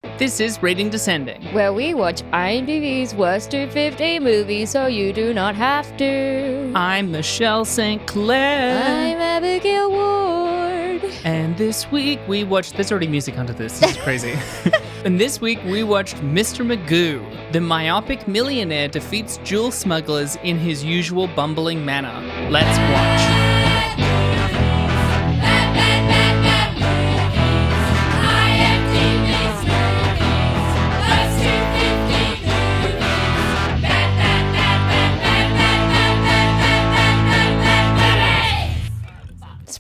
This is Rating Descending. where we watch IMDb's worst 250 movies so you do not have to. I'm Michelle St. Clair. I'm Abigail Ward. And this week we watched... There's already music under this. This is crazy. And this week we watched Mr. Magoo. The myopic millionaire defeats jewel smugglers in his usual bumbling manner. Let's watch.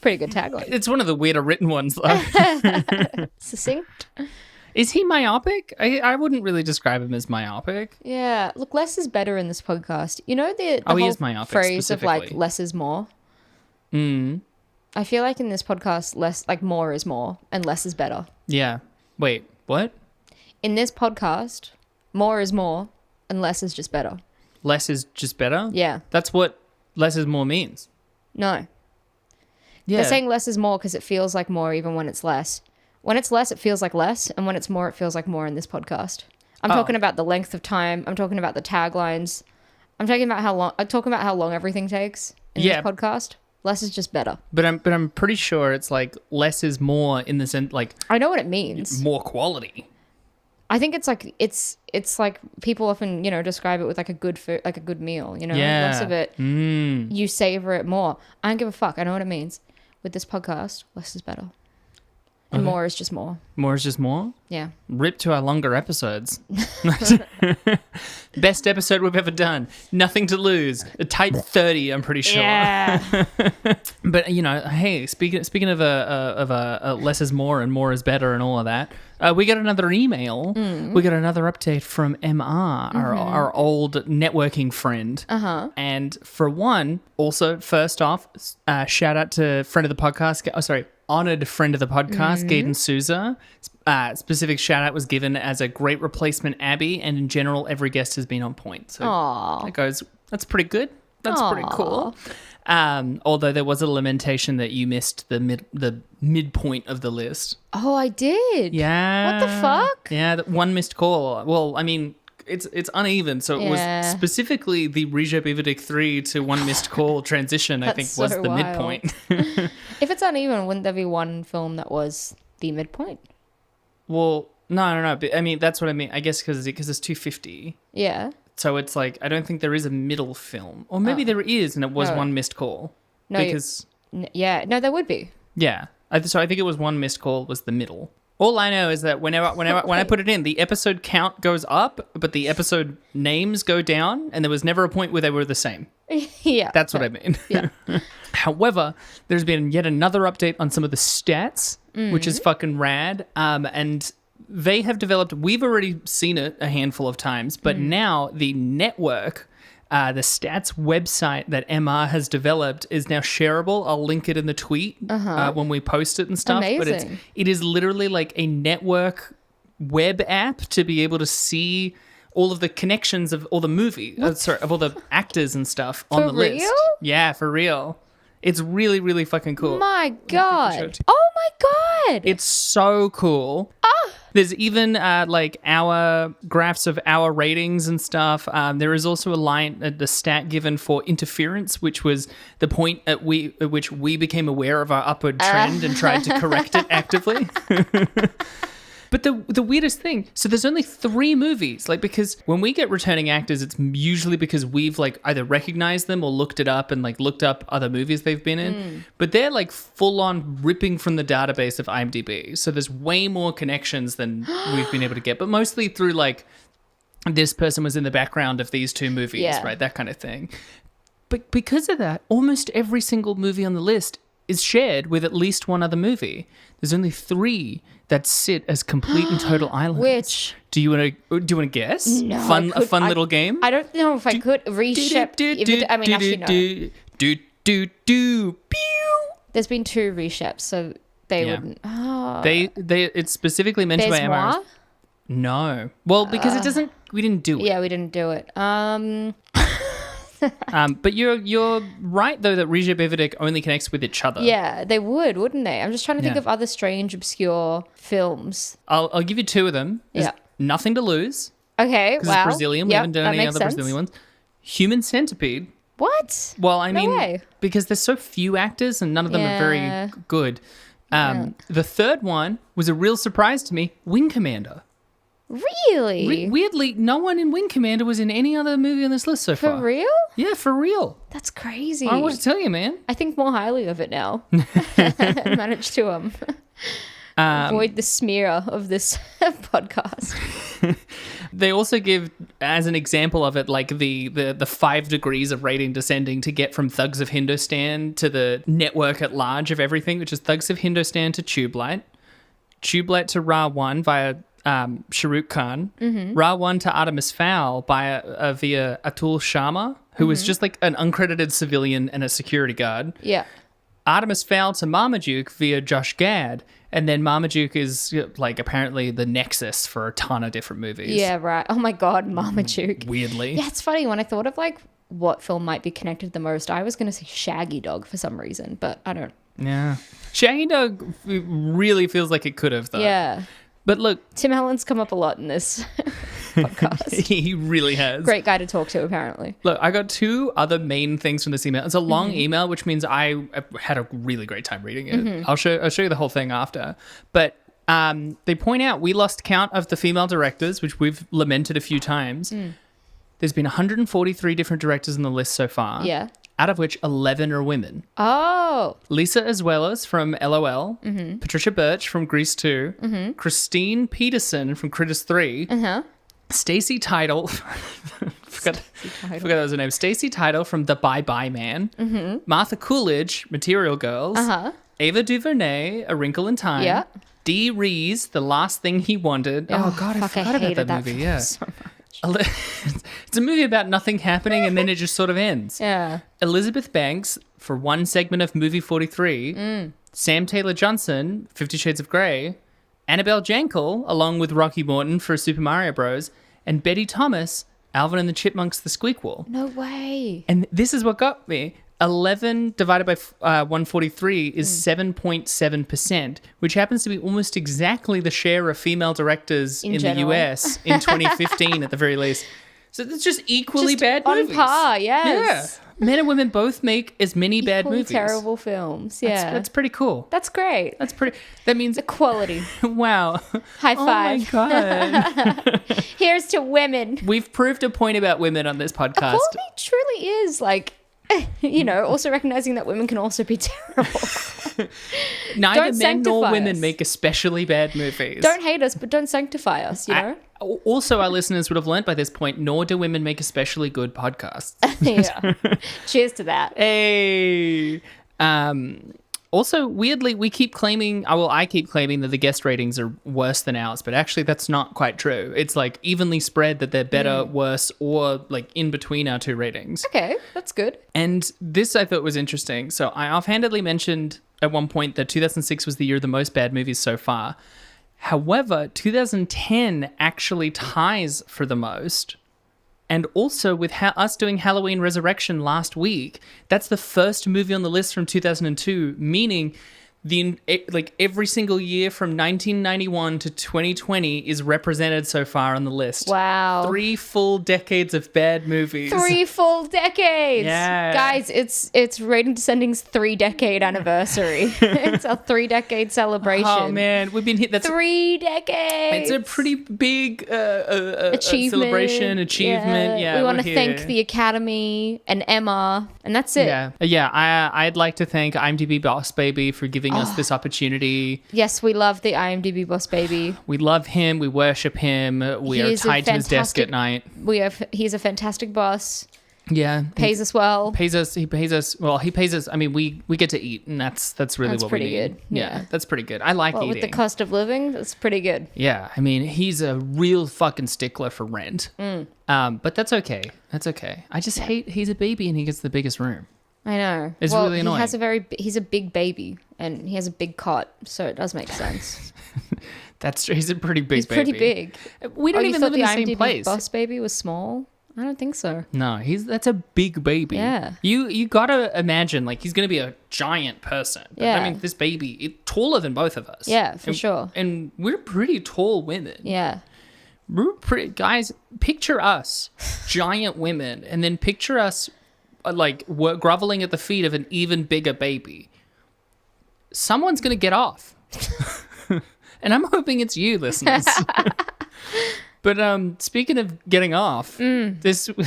Pretty good tagline. It's one of the weirder written ones, though. Succinct. Is he myopic? I wouldn't really describe him as myopic. Yeah. Look, less is better in this podcast. You know the he whole is myopic, phrase of like specifically. less is more? Mm. I feel like in this podcast, more is more and less is better. Yeah. Wait, what? In this podcast, more is more and less is just better. Less is just better? Yeah. That's what less is more means. No. Yeah. They're saying less is more because it feels like more even when it's less. When it's less, it feels like less. And when it's more, it feels like more in this podcast. I'm talking about the length of time. I'm talking about the taglines. I'm talking about how long everything takes in this podcast. Less is just better. But I'm pretty sure it's like less is more in the sense like I know what it means. more quality. I think it's like people often, describe it with like a good food, like a good meal, Yeah. less of it. You savor it more. I don't give a fuck. I know what it means. With this podcast, less is better. And more is just more. More is just more? Yeah. Rip to our longer episodes. Best episode we've ever done. Nothing to lose. A tight 30, I'm pretty sure. Yeah. But, hey, speaking of a less is more and more is better and all of that, we got another email. We got another update from MR, our old networking friend. Uh-huh. And for one, also, first off, shout out to friend of the podcast, honored friend of the podcast, Gaten Souza. Specific shout out was given as a great replacement Abby, and in general, every guest has been on point. So that's pretty good. That's pretty cool. Although there was a lamentation that you missed the midpoint of the list. Oh, I did. Yeah. What the fuck? Yeah, that one missed call. Well, I mean, it's uneven. So it was specifically the Regia Bividic 3 to one missed call transition, I think, was the midpoint. If it's uneven, wouldn't there be one film that was the midpoint? Well, no. But, I mean, that's what I mean. I guess because it's 250. Yeah. So it's like, I don't think there is a middle film. Or maybe there is, and it was one missed call. No, because... No, there would be. Yeah. So I think it was one missed call was the middle. All I know is that when I put it in, the episode count goes up, but the episode names go down, and there was never a point where they were the same. Yeah. That's what I mean. Yeah. However, there's been yet another update on some of the stats, which is fucking rad. And they have developed, we've already seen it a handful of times, but now the network, the stats website that MR has developed is now shareable. I'll link it in the tweet when we post it and stuff. Amazing. But it is literally like a network web app to be able to see all of the connections of all the of all the actors and stuff on the list. real? Yeah, for real. It's really, really fucking cool. My God. Oh my God. It's so cool. There's even like our graphs of our ratings and stuff. There is also the stat given for interference, which was the point at which we became aware of our upward trend and tried to correct it actively. But the weirdest thing, so there's only 3 movies, like, because when we get returning actors, it's usually because we've like either recognized them or looked it up and like looked up other movies they've been in. But they're like full on ripping from the database of IMDb. So there's way more connections than we've been able to get, but mostly through like this person was in the background of these 2 movies, right? That kind of thing. But because of that, almost every single movie on the list is shared with at least one other movie. There's only 3 that sit as complete and total islands. Which? Do you want to guess? No, A fun little game. I don't know if I could reship. Actually, no. There's been 2 reships, so they wouldn't. Oh. It's specifically mentioned by MR. More? No. Well, because it doesn't. We didn't do it. Yeah, we didn't do it. But you're right, though, that Rija Bividic only connects with each other. Yeah, they would, wouldn't they? I'm just trying to think Yeah. of other strange, obscure films. I'll give you two of them. There's Yeah. Nothing to Lose, Okay, because wow. it's Brazilian. We Yep, haven't done that any makes other sense. Brazilian ones. Human Centipede. What? Well, I No mean, way. because there's so few actors and none of them are Yeah. very good. The third one was a real surprise to me, Wing Commander. Really? Weirdly, no one in Wing Commander was in any other movie on this list so For far. real? Yeah, for real. That's crazy. I don't know what to tell you, man. I think more highly of it now. I managed to avoid the smear of this podcast. They also give, as an example of it, like the 5 degrees of rating descending to get from Thugs of Hindostan to the network at large of everything, which is Thugs of Hindostan to Tube Light to Ra 1 via Shahrukh Khan, Ra 1 to Artemis Fowl via Atul Sharma, who was just like an uncredited civilian and a security guard. Yeah. Artemis Fowl to Marmaduke via Josh Gad, and then Marmaduke is like apparently the nexus for a ton of different movies. Yeah, right. Oh my God, Marmaduke. Weirdly. Yeah, it's funny. When I thought of like what film might be connected the most, I was going to say Shaggy Dog for some reason, but I don't. Yeah. Shaggy Dog really feels like it could have, though. Yeah. But look, Tim Allen's come up a lot in this podcast. he really has. Great guy to talk to, apparently. Look, I got 2 other main things from this email. It's a long email, which means I had a really great time reading it. I'll show you the whole thing after. But they point out we lost count of the female directors, which we've lamented a few times. There's been 143 different directors on the list so far. Yeah. Out of which 11 are women. Oh. Lisa Azuelas from LOL, Patricia Birch from Grease 2, Christine Peterson from Critters 3, Stacey Tidal, forgot that was her name, Stacey Tidal from The Bye Bye Man, Martha Coolidge, Material Girls, Ava DuVernay, A Wrinkle in Time, Yeah. Dee Rees, The Last Thing He Wanted. Oh, God, I fuck, forgot about hated that movie. film Yeah. so much. It's a movie about nothing happening and then it just sort of ends. Yeah. Elizabeth Banks for one segment of Movie 43, Sam Taylor Johnson, 50 Shades of Grey, Annabelle Jankel, along with Rocky Morton for Super Mario Bros., and Betty Thomas, Alvin and the Chipmunks, The Squeakquel. No way. And this is what got me. 11 divided by 143 is 7.7%, which happens to be almost exactly the share of female directors in the general. US in 2015 at the very least. So it's just equally Just bad on movies. par, yes. Yeah. Men and women both make as many bad Equally movies. terrible films. Yeah. That's pretty cool. That's great. That means, Equality. wow. High five. Oh my God. Here's to women. We've proved a point about women on this podcast. Equality truly is like, also recognizing that women can also be terrible. Neither Don't men nor sanctify women us. make especially bad movies. Don't hate us, but don't sanctify us, you know? Also, our listeners would have learnt by this point, nor do women make especially good podcasts. Yeah. Cheers to that. Hey. Also, weirdly, we keep claiming, I keep claiming that the guest ratings are worse than ours, but actually that's not quite true. It's like evenly spread that they're better, worse, or like in between our 2 ratings. Okay, that's good. And this I thought was interesting. So I offhandedly mentioned at one point that 2006 was the year of the most bad movies so far. However, 2010 actually ties for the most. And also with us doing Halloween Resurrection last week, that's the first movie on the list from 2002, meaning every single year from 1991 to 2020 is represented so far on the list. Wow. 3 full decades of bad movies. 3 full decades. Yeah. Guys, it's Rating Descending's 3-decade anniversary. It's our 3-decade celebration. Oh man, we've been hit. That's 3 decades. It's a pretty big achievement. celebration, achievement. Yeah, we want to we're thank here. the Academy and Emma, and that's it. Yeah. I'd like to thank IMDb Boss Baby for giving us this opportunity. Yes, we love the IMDb Boss Baby. We love him. We worship him. We He are is a tied to his desk at fantastic- night. He's a fantastic boss. Yeah, Pays us well. He pays us. Well, he pays us. I mean, we get to eat, and that's really That's what we pretty need. good. Yeah. That's pretty good. I like Well, eating. with the cost of living, that's pretty good. Yeah, I mean, he's a real fucking stickler for rent. But that's okay. That's okay. I just hate he's a baby and he gets the biggest room. I know. It's really annoying. He's a big baby and he has a big cot, so it does make sense. That's true. He's a pretty big He's baby. pretty big. We don't you even thought live in the IMDb same place. Boss Baby was small? I don't think so. No, that's a big baby. Yeah. You gotta imagine, like, he's gonna be a giant person. Yeah. I mean, this baby, taller than both of us. Yeah, for sure. And we're pretty tall women. Yeah. We're pretty, guys, picture us, giant women, and then picture us, groveling at the feet of an even bigger baby. Someone's gonna get off. And I'm hoping it's you, listeners. But speaking of getting off, this week we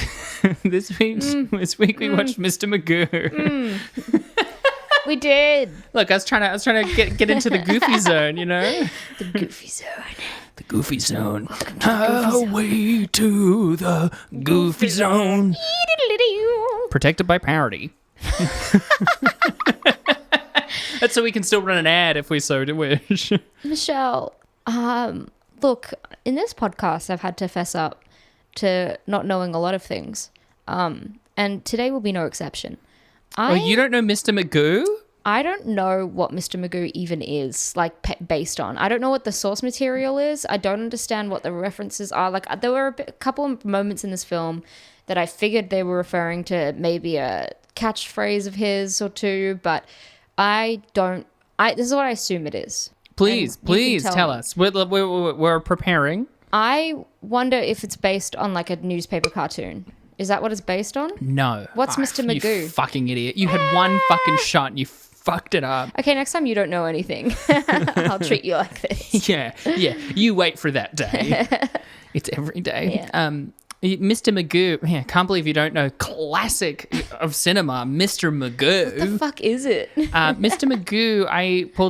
watched Mr. Magoo. We did. Look, I was trying to get into the goofy zone, you know? The goofy zone. The goofy zone. Highway to the goofy zone. Protected by parody. That's so we can still run an ad if we so wish. Michelle, look, in this podcast, I've had to fess up to not knowing a lot of things. And today will be no exception. You don't know Mr. Magoo? I don't know what Mr. Magoo even is, like, based on. I don't know what the source material is. I don't understand what the references are. Like, there were a couple of moments in this film that I figured they were referring to maybe a catchphrase of his or two, but this is what I assume it is. Please tell us. We're preparing. I wonder if it's based on, like, a newspaper cartoon. Is that what it's based on? No. What's Mr. Magoo? You fucking idiot. You had one fucking shot and you fucked it up. Okay, next time you don't know anything. I'll treat you like this. Yeah. You wait for that day. It's every day. Yeah. Mr. Magoo, can't believe you don't know classic of cinema, Mr. Magoo. What the fuck is it? Mr. Magoo,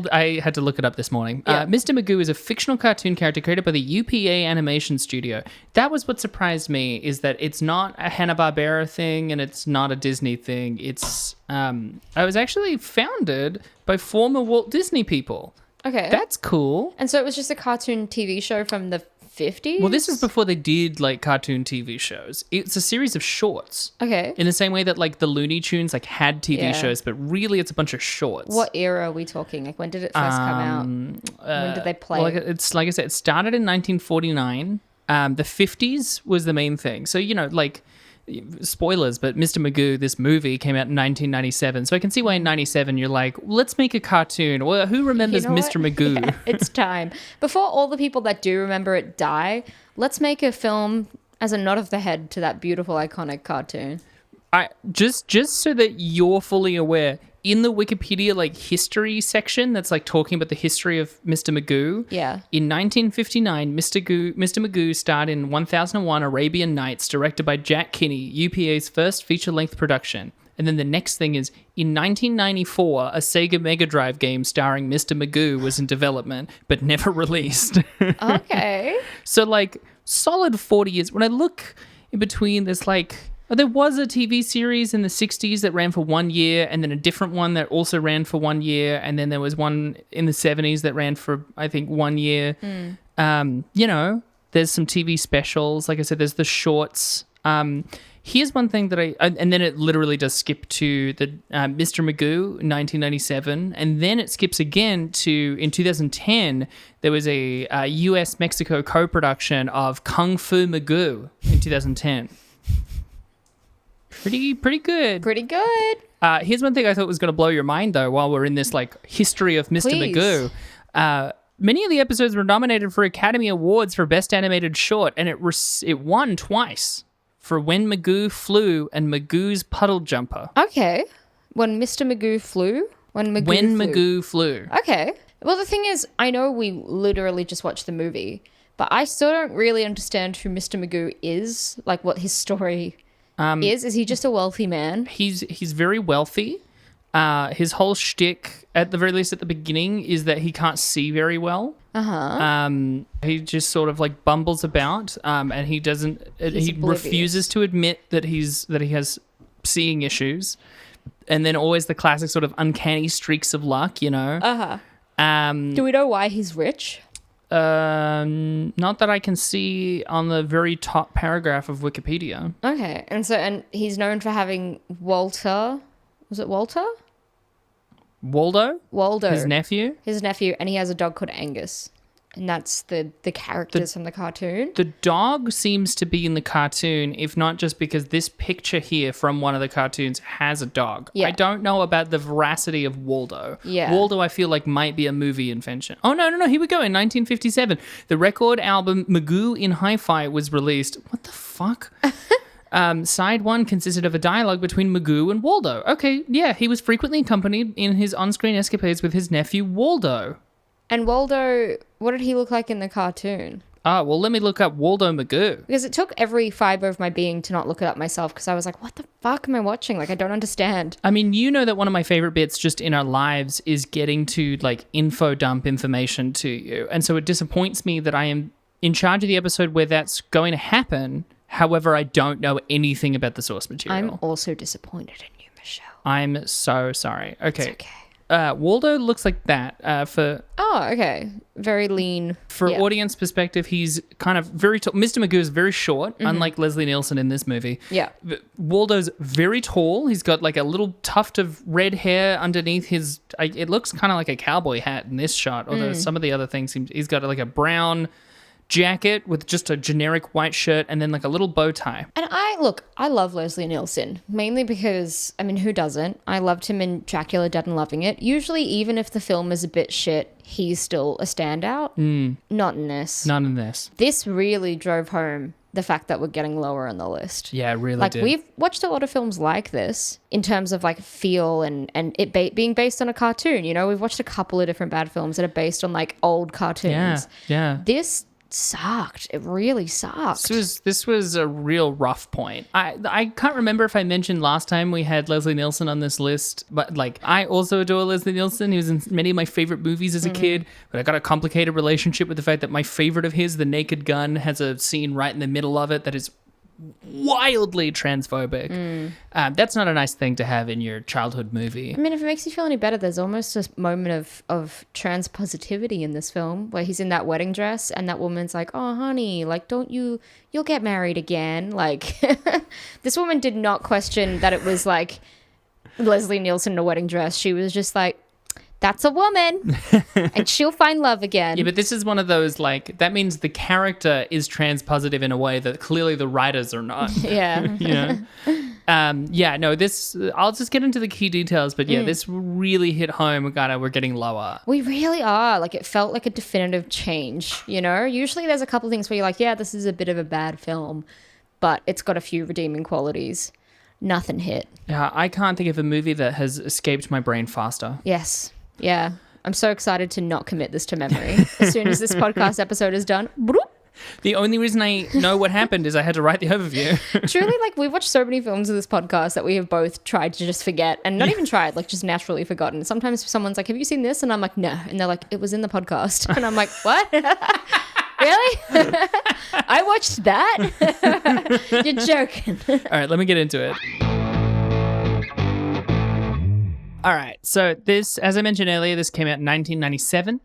I had to look it up this morning. Yeah. Mr. Magoo is a fictional cartoon character created by the UPA animation studio. That was what surprised me, is that it's not a Hanna-Barbera thing and it's not a Disney thing. It's, it was actually founded by former Walt Disney people. Okay. That's cool. And so it was just a cartoon TV show from the 50s? Well, this is before they did, like, cartoon TV shows. It's a series of shorts. Okay. In the same way that, like, the Looney Tunes, like, had TV shows, but really it's a bunch of shorts. What era are we talking? Like, when did it first come out? When did they play? Well, it's like I said, it started in 1949. The 50s was the main thing. So, you know, like, spoilers, but Mr. Magoo, this movie, came out in 1997. So I can see why in 97 you're like, let's make a cartoon. Well, who remembers Mr. Magoo? Yeah, it's time. Before all the people that do remember it die, let's make a film as a nod of the head to that beautiful, iconic cartoon. Just so that you're fully aware, in the Wikipedia, like, history section that's, like, talking about the history of Mr. Magoo. Yeah. In 1959, Mr. Magoo starred in 1001 Arabian Nights, directed by Jack Kinney, UPA's first feature-length production. And then the next thing is, in 1994, a Sega Mega Drive game starring Mr. Magoo was in development, but never released. Okay. So, like, solid 40 years. When I look in between, there's, like... There was a TV series in the 60s that ran for 1 year, and then a different one that also ran for 1 year, and then there was one in the 70s that ran for, I think, 1 year. You know, there's some TV specials. Like I said, there's the shorts. Here's one thing that and then it literally does skip to the Mr. Magoo, 1997, and then it skips again to, in 2010, there was a US-Mexico co-production of Kung Fu Magoo in 2010. Pretty good. Pretty good. Here's one thing I thought was going to blow your mind, though, while we're in this, like, history of Mr. Please. Magoo. Many of the episodes were nominated for Academy Awards for Best Animated Short, and it won twice for When Magoo Flew and Magoo's Puddle Jumper. Okay. When Mr. Magoo flew? When Magoo flew. Okay. Well, the thing is, I know we literally just watched the movie, but I still don't really understand who Mr. Magoo is, like, what his story is. Is he just a wealthy man? He's very wealthy. His whole shtick, at the very least at the beginning, is that he can't see very well. He just sort of, like, bumbles about, and he doesn't. He refuses to admit that he has seeing issues, and then always the classic sort of uncanny streaks of luck, you know. Do we know why he's rich? Not that I can see on the very top paragraph of Wikipedia. Okay, and he's known for having Walter. Was it Walter? Waldo, His nephew, and he has a dog called Angus. And that's the characters from the cartoon. The dog seems to be in the cartoon, if not just because this picture here from one of the cartoons has a dog. Yeah. I don't know about the veracity of Waldo. Yeah. Waldo, I feel like, might be a movie invention. Oh, no. Here we go. In 1957, the record album Magoo in Hi-Fi was released. What the fuck? Side 1 consisted of a dialogue between Magoo and Waldo. Okay, yeah, he was frequently accompanied in his on-screen escapades with his nephew Waldo. And Waldo, what did he look like in the cartoon? Ah, well, let me look up Waldo Magoo. Because it took every fiber of my being to not look it up myself, because I was like, what the fuck am I watching? Like, I don't understand. I mean, you know that one of my favorite bits just in our lives is getting to, like, info dump information to you. And so it disappoints me that I am in charge of the episode where that's going to happen. However, I don't know anything about the source material. I'm also disappointed in you, Michelle. I'm so sorry. Okay. It's okay. Waldo looks like that. Oh, okay. Very lean. For audience perspective, he's kind of very tall. Mr. Magoo is very short, unlike Leslie Nielsen in this movie. Yeah. Waldo's very tall. He's got like a little tuft of red hair underneath his... it looks kind of like a cowboy hat in this shot, although some of the other things... He's got like a brown jacket with just a generic white shirt and then like a little bow tie. And I love Leslie Nielsen, mainly because, I mean, who doesn't? I loved him in Dracula Dead and Loving It. Usually, even if the film is a bit shit, he's still a standout. Not in this. None in this. This really drove home the fact that we're getting lower on the list. Yeah, it really like, did. We've watched a lot of films like this in terms of like feel and it being based on a cartoon. You know, we've watched a couple of different bad films that are based on like old cartoons. Yeah. This sucked. It really sucked. This was a real rough point. I can't remember if I mentioned last time we had Leslie Nielsen on this list, but like I also adore Leslie Nielsen. He was in many of my favorite movies as a kid, but I got a complicated relationship with the fact that my favorite of his, The Naked Gun, has a scene right in the middle of it that is wildly transphobic. That's not a nice thing to have in your childhood movie. I mean, if it makes you feel any better, there's almost a moment of trans-positivity in this film where he's in that wedding dress and that woman's like, oh, honey, like, you'll get married again. Like, this woman did not question that it was like Leslie Nielsen in a wedding dress. She was just like, that's a woman and she'll find love again. Yeah, but this is one of those, like, that means the character is trans-positive in a way that clearly the writers are not. Yeah. This, I'll just get into the key details, but yeah, this really hit home. We're getting lower. We really are. Like, it felt like a definitive change, you know? Usually there's a couple of things where you're like, yeah, this is a bit of a bad film, but it's got a few redeeming qualities. Nothing hit. Yeah, I can't think of a movie that has escaped my brain faster. Yes. Yeah. I'm so excited to not commit this to memory. As soon as this podcast episode is done, bloop. The only reason I know what happened is I had to write the overview. Truly, like, we've watched so many films of this podcast that we have both tried to just forget, and not even tried, like, just naturally forgotten. Sometimes someone's like, have you seen this? And I'm like, no. And they're like, it was in the podcast. And I'm like, what? Really? I watched that? You're joking. All right, let me get into it. All right, so this, as I mentioned earlier, this came out in 1997.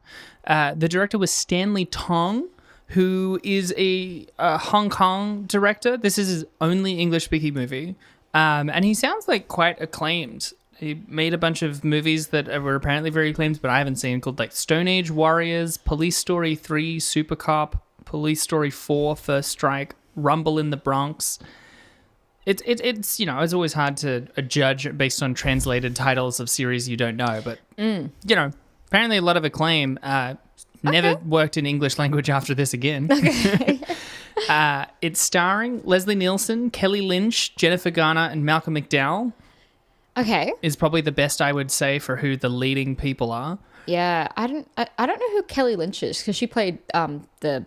The director was Stanley Tong, who is a Hong Kong director. This is his only English-speaking movie, and he sounds like quite acclaimed. He made a bunch of movies that were apparently very acclaimed, but I haven't seen, called like Stone Age Warriors, Police Story 3, Super Cop, Police Story 4, First Strike, Rumble in the Bronx. It's you know, it's always hard to judge based on translated titles of series you don't know, but you know, apparently a lot of acclaim. Never worked in English language after this again. Okay. It's starring Leslie Nielsen, Kelly Lynch, Jennifer Garner, and Malcolm McDowell. Okay. Is probably the best I would say for who the leading people are. Yeah, I don't know who Kelly Lynch is, because she played the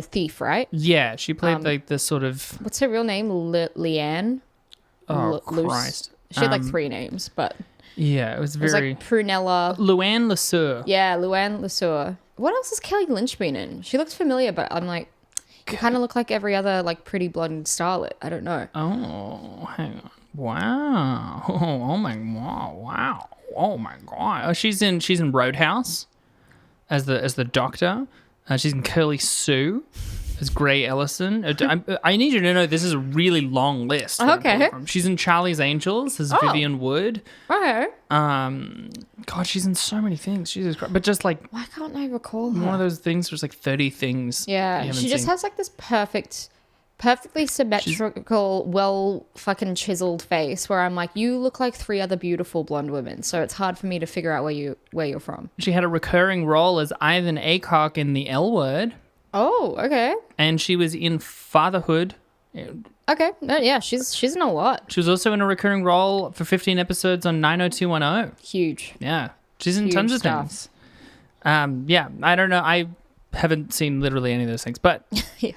thief, right? Yeah, she played like the sort of... What's her real name? Leanne? Oh, Christ. She had like 3 names, but... Yeah, it was very... It was like Prunella. Luann Lesueur. Yeah, Luann Lesueur. What else has Kelly Lynch been in? She looks familiar, but I'm like... You kind of look like every other like pretty blonde starlet. I don't know. Oh, hang on. Wow. Oh my god. Wow. Oh my god. Oh, she's in Roadhouse as the doctor. She's in Curly Sue as Gray Ellison. I need you to know this is a really long list. Okay. She's in Charlie's Angels as Vivian Wood. Okay. God, she's in so many things. Jesus Christ. But just like Why can't I recall her? one of those things was like 30 things. Yeah, she just has like this perfectly symmetrical, well fucking chiseled face where I'm like, you look like 3 other beautiful blonde women. So it's hard for me to figure out where you're from. She had a recurring role as Ivan Aycock in The L Word. Oh, okay. And she was in Fatherhood. Okay. Yeah, she's in a lot. She was also in a recurring role for 15 episodes on 90210. Huge. Yeah. She's in Huge tons of stuff. things. Yeah, I don't know. I haven't seen literally any of those things, but Yeah.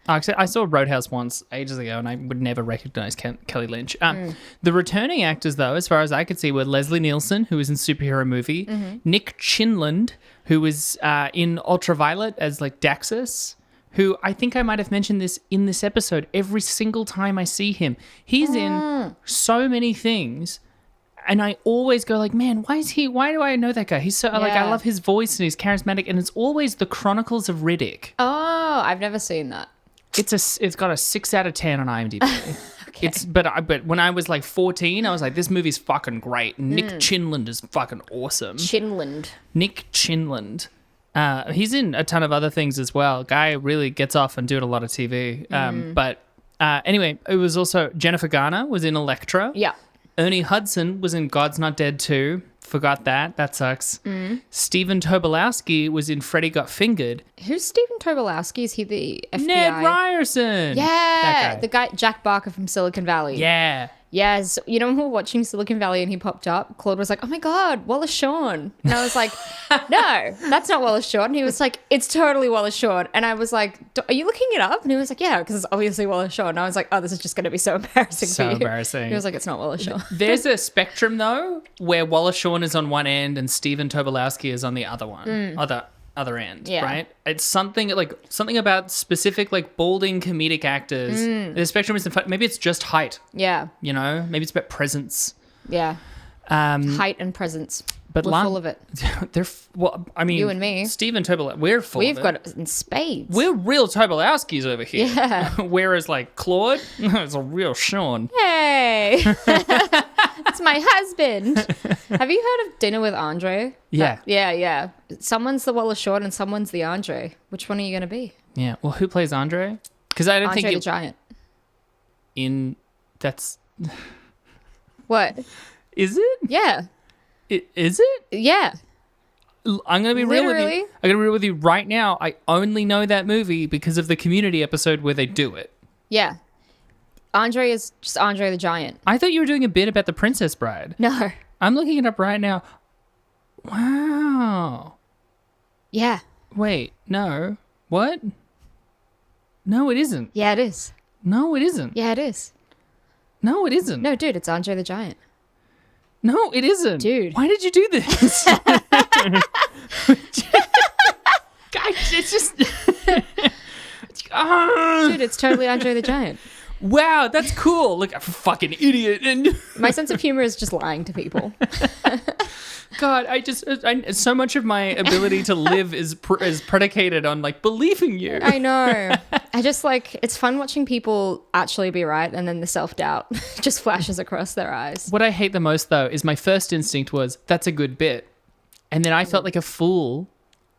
actually, I saw Roadhouse once ages ago, and I would never recognize Kelly Lynch. The returning actors, though, as far as I could see, were Leslie Nielsen, who was in Superhero Movie, Nick Chinland, who was in Ultraviolet as like Daxus, who I think I might have mentioned this in this episode. Every single time I see him, he's in so many things. And I always go like, man, why do I know that guy? He's so like, I love his voice and he's charismatic, and it's always The Chronicles of Riddick. Oh, I've never seen that. It's got a 6 out of 10 on IMDb. Okay. But when I was like 14, I was like, this movie's fucking great. Nick Chinland is fucking awesome. Nick Chinland. He's in a ton of other things as well. Guy really gets off and doing a lot of TV. But anyway, it was also Jennifer Garner was in Elektra. Yeah. Ernie Hudson was in God's Not Dead 2. Forgot that. That sucks. Stephen Tobolowsky was in Freddy Got Fingered. Who's Stephen Tobolowsky? Is he the FBI? Ned Ryerson. Yeah, That guy. the guy Jack Barker from Silicon Valley. Yeah. Yes, you know when we were watching Silicon Valley and he popped up, Claude was like, "Oh my god, Wallace Shawn," and I was like, "No, that's not Wallace Shawn." And he was like, "It's totally Wallace Shawn," and I was like, "Are you looking it up?" And he was like, "Yeah, because it's obviously Wallace Shawn." And I was like, "Oh, this is just going to be so embarrassing So for you." embarrassing. He was like, "It's not Wallace Shawn." There's a spectrum though, where Wallace Shawn is on one end and Stephen Tobolowsky is on the other one, other end, Yeah. right? It's something about specific like balding comedic actors. The spectrum isn't fun. Maybe it's just height. Yeah, You know, maybe it's about presence. yeah. Height and presence. But We're full of it. I mean, You and me. Stephen Tobolowsky, we're full. We've of got it in spades. We're real Tobolowskis over here. Yeah. Whereas like Claude, it's a real Shawn. Hey, it's my husband. Have you heard of Dinner with Andre? Yeah. Yeah. Someone's the Wallace Shawn and someone's the Andre. Which one are you going to be? Yeah. Well, who plays Andre? Because I don't Andre think the Giant. That's. What? Is it? Yeah. Is it? Yeah. I'm gonna be real with Literally. you. I'm gonna be real with you right now. I only know that movie because of the Community episode where they do it. Yeah. Andre is just Andre the Giant. I thought you were doing a bit about the Princess Bride. No. I'm looking it up right now. Wow. Yeah. Wait. No. What? No, it isn't. Yeah, it is. No, it isn't. Yeah, it is. No, it isn't. No, dude, it's Andre the Giant. No, it isn't. Dude. Why did you do this? Guys, it's just... Dude, it's totally Andre the Giant. Wow, that's cool. Look, I'm a fucking idiot. And My sense of humor is just lying to people. God, so much of my ability to live is predicated on like believing you. I know. I just like, it's fun watching people actually be right and then the self-doubt just flashes across their eyes. What I hate the most though is my first instinct was, that's a good bit. And then I felt like a fool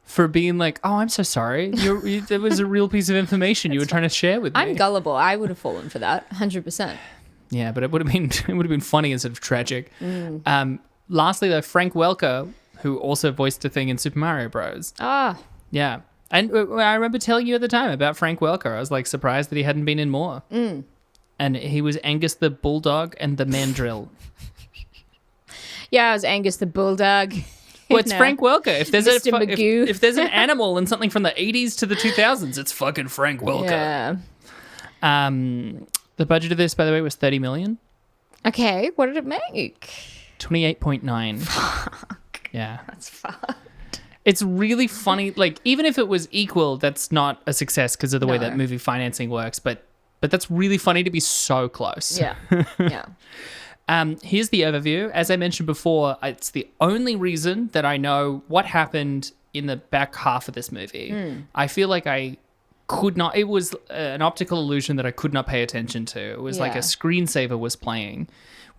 for being like, oh, I'm so sorry. There was a real piece of information you were trying to share with me. I'm gullible. I would have fallen for that, 100%. Yeah, but it would have been funny instead of tragic. Lastly, though, Frank Welker, who also voiced a thing in Super Mario Bros. Ah, Yeah. And I remember telling you at the time about Frank Welker. I was like surprised that he hadn't been in more. And he was Angus the Bulldog and the Mandrill. yeah, I was Angus the Bulldog. Well, it's No. Frank Welker. If there's Mr. Magoo. if there's an animal in something from the 80s to the 2000s, it's fucking Frank Welker. Yeah. The budget of this, by the way, was $30 million. Okay, what did it make? 28.9. Fuck. Yeah. That's fucked. It's really funny. Like, even if it was equal, that's not a success because of the way No. that movie financing works. But that's really funny to be so close. Yeah. Yeah. Here's the overview. As I mentioned before, it's the only reason that I know what happened in the back half of this movie. I feel like I could not. It was an optical illusion that I could not pay attention to. It was like a screensaver was playing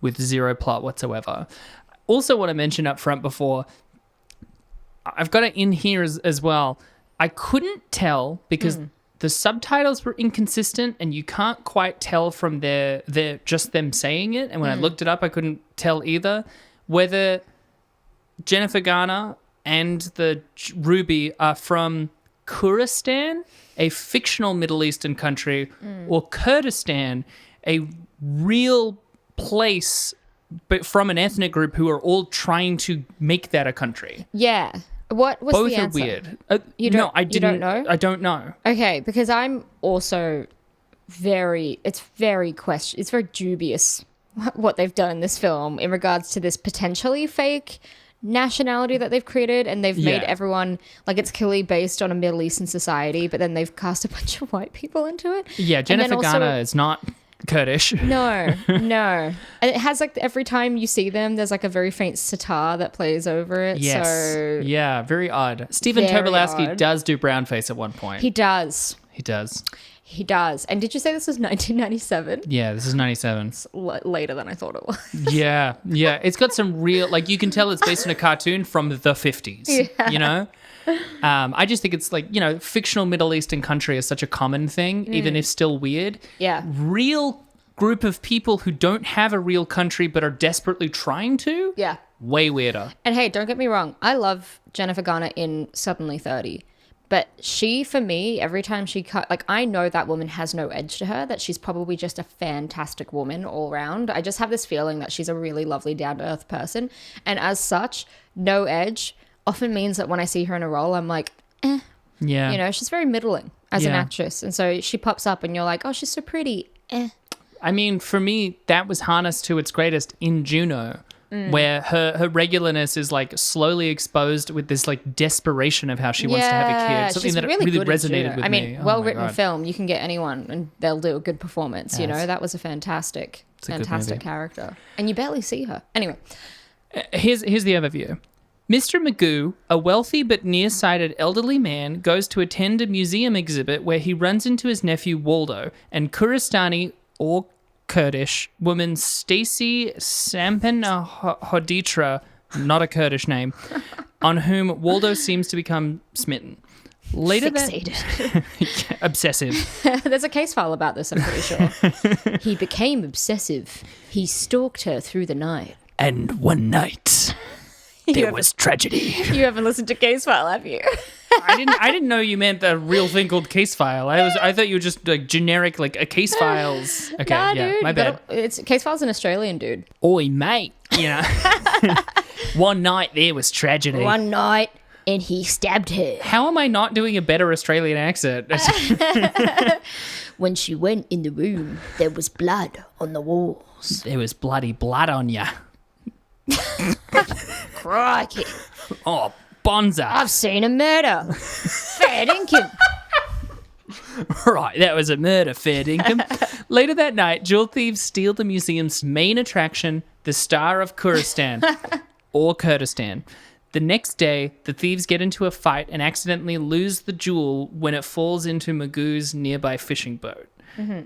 with zero plot whatsoever. Also, what I mentioned up front before, I've got it in here as well. I couldn't tell because the subtitles were inconsistent, and you can't quite tell from their just them saying it. And when I looked it up, I couldn't tell either whether Jennifer Garner and the Ruby are from Kurdistan, a fictional Middle Eastern country, or Kurdistan, a real place, but from an ethnic group who are all trying to make that a country. Yeah. What was Both the answer? are weird. You don't, no, I didn't. You don't know? I don't know. Okay, because I'm also it's very dubious what they've done in this film in regards to this potentially fake nationality that they've created, and they've made everyone like it's clearly based on a Middle Eastern society, but then they've cast a bunch of white people into it. Yeah, Jennifer Garner is not Kurdish. No. And it has like every time you see them, there's like a very faint sitar that plays over it. Yes. So yeah, very odd. Stephen very Tobolowsky odd. does do brownface at one point. He does. He does. And did you say this was 1997? Yeah, this is 97. It's later than I thought it was. Yeah. It's got some real, like, you can tell it's based on a cartoon from the 50s, you know? I just think it's like, you know, fictional Middle Eastern country is such a common thing, even if still weird. Yeah. Real group of people who don't have a real country but are desperately trying to. Yeah. Way weirder. And hey, don't get me wrong. I love Jennifer Garner in Suddenly 30. But she, for me, every time she cut, like, I know that woman has no edge to her, that she's probably just a fantastic woman all around. I just have this feeling that she's a really lovely, down-to-earth person. And as such, no edge often means that when I see her in a role, I'm like, eh. Yeah. You know, she's very middling as an actress. And so she pops up and you're like, oh, she's so pretty. Eh. I mean, for me, that was harnessed to its greatest in Juno, where her regularness is like slowly exposed with this like desperation of how she wants to have a kid. Something she's that really really good at resonated Juno. with I me. mean, Oh well-written my God. film, you can get anyone and they'll do a good performance, you know? That was a fantastic a good movie. character. And you barely see her. Anyway. Here's the overview. Mr. Magoo, a wealthy but nearsighted elderly man, goes to attend a museum exhibit where he runs into his nephew Waldo and Kuristani or Kurdish woman Stacy Sampenhoditra, not a Kurdish name, on whom Waldo seems to become smitten. Later Fixated. Obsessive. There's a case file about this, I'm pretty sure. He became obsessive. He stalked her through the night. And one night, there was tragedy. You haven't listened to case file, have you? I didn't know you meant the real thing called case file. I thought you were just like generic, like a case files. Okay, Nah, yeah, dude, my bad. Case file's an Australian dude. Oi, mate. You know, one night there was tragedy. One night, and he stabbed her. How am I not doing a better Australian accent? When she went in the room, there was blood on the walls. There was bloody blood on ya. Crikey. Oh, bonza. I've seen a murder. Fair dinkum. Right, that was a murder, fair dinkum. Later that night, jewel thieves steal the museum's main attraction, the Star of Kurdistan, or Kurdistan. The next day, the thieves get into a fight and accidentally lose the jewel when it falls into Magoo's nearby fishing boat.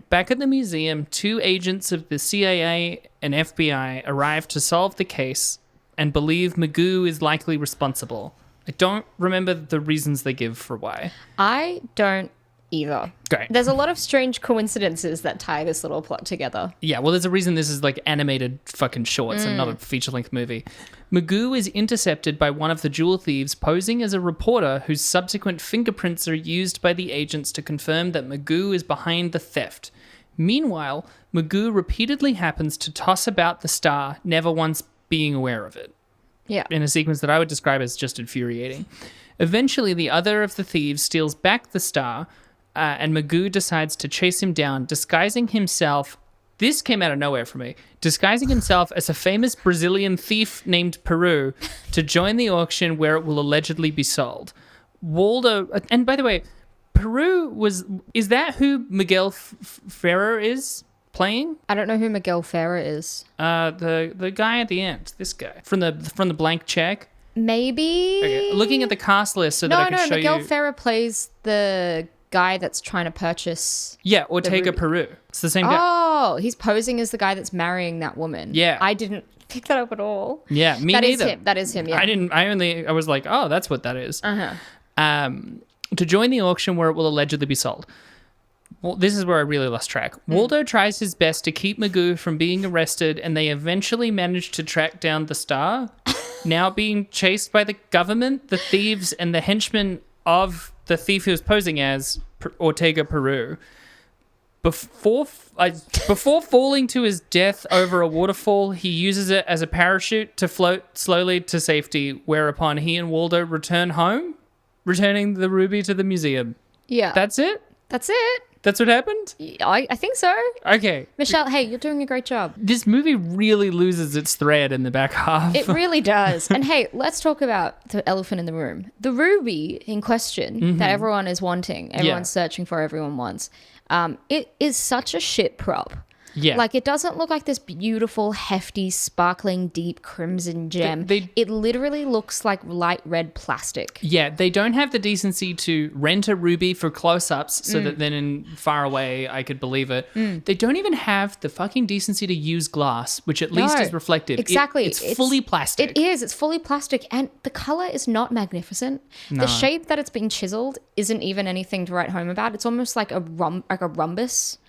Back at the museum, two agents of the CIA and FBI arrive to solve the case and believe Magoo is likely responsible. I don't remember the reasons they give for why. I don't either. Great. There's a lot of strange coincidences that tie this little plot together. Yeah, well, there's a reason this is like animated fucking shorts and not a feature-length movie. Magoo is intercepted by one of the jewel thieves posing as a reporter whose subsequent fingerprints are used by the agents to confirm that Magoo is behind the theft. Meanwhile, Magoo repeatedly happens to toss about the star, never once being aware of it. Yeah. In a sequence that I would describe as just infuriating. Eventually, the other of the thieves steals back the star, and Magoo decides to chase him down, disguising himself. This came out of nowhere for me. Disguising himself as a famous Brazilian thief named Peru to join the auction where it will allegedly be sold. Waldo, and by the way, Peru is that who Miguel Ferrer is playing? I don't know who Miguel Ferrer is. The guy at the end, this guy from the blank check. Maybe. Okay, looking at the cast list so that I can show Miguel you. Ferrer plays the guy that's trying to purchase. Yeah, Ortega Peru. It's the same guy. Oh, he's posing as the guy that's marrying that woman. Yeah. I didn't pick that up at all. Yeah, me That is neither. him. That is him, yeah. I was like, oh, that's what that is. Uh-huh. To join the auction where it will allegedly be sold. Well, this is where I really lost track. Waldo tries his best to keep Magoo from being arrested, and they eventually manage to track down the star, now being chased by the government, the thieves, and the henchmen of the thief who was posing as Ortega Peru. Before falling to his death over a waterfall, he uses it as a parachute to float slowly to safety, whereupon he and Waldo return home, returning the ruby to the museum. Yeah. That's it? That's it. That's what happened? I think so. Okay. Michelle, hey, you're doing a great job. This movie really loses its thread in the back half. It really does. And hey, let's talk about the elephant in the room. The ruby in question that everyone is wanting, everyone's searching for, everyone wants. It is such a shit prop. Yeah. Like, it doesn't look like this beautiful, hefty, sparkling, deep crimson gem. It literally looks like light red plastic. Yeah, they don't have the decency to rent a ruby for close-ups so that then in far away I could believe it. They don't even have the fucking decency to use glass, which at least is reflective. Exactly. It's fully plastic. It is. It's fully plastic. And the color is not magnificent. No. The shape that it's been chiseled isn't even anything to write home about. It's almost like a rhombus.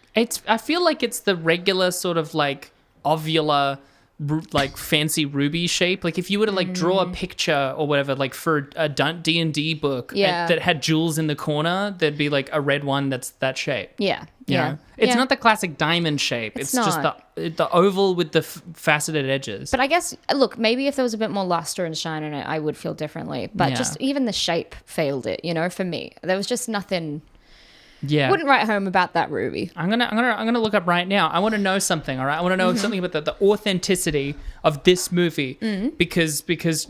I feel like it's the regular sort of like ovular, like fancy ruby shape. Like if you were to like draw a picture or whatever, like for a D&D book that had jewels in the corner, there'd be like a red one that's that shape. Yeah. You know? It's not the classic diamond shape. It's just the oval with the faceted edges. But I guess, look, maybe if there was a bit more luster and shine in it, I would feel differently. But just even the shape failed it, for me. There was just nothing... Yeah, wouldn't write home about that ruby. I'm gonna look up right now. I want to know something. All right, I want to know something about the authenticity of this movie because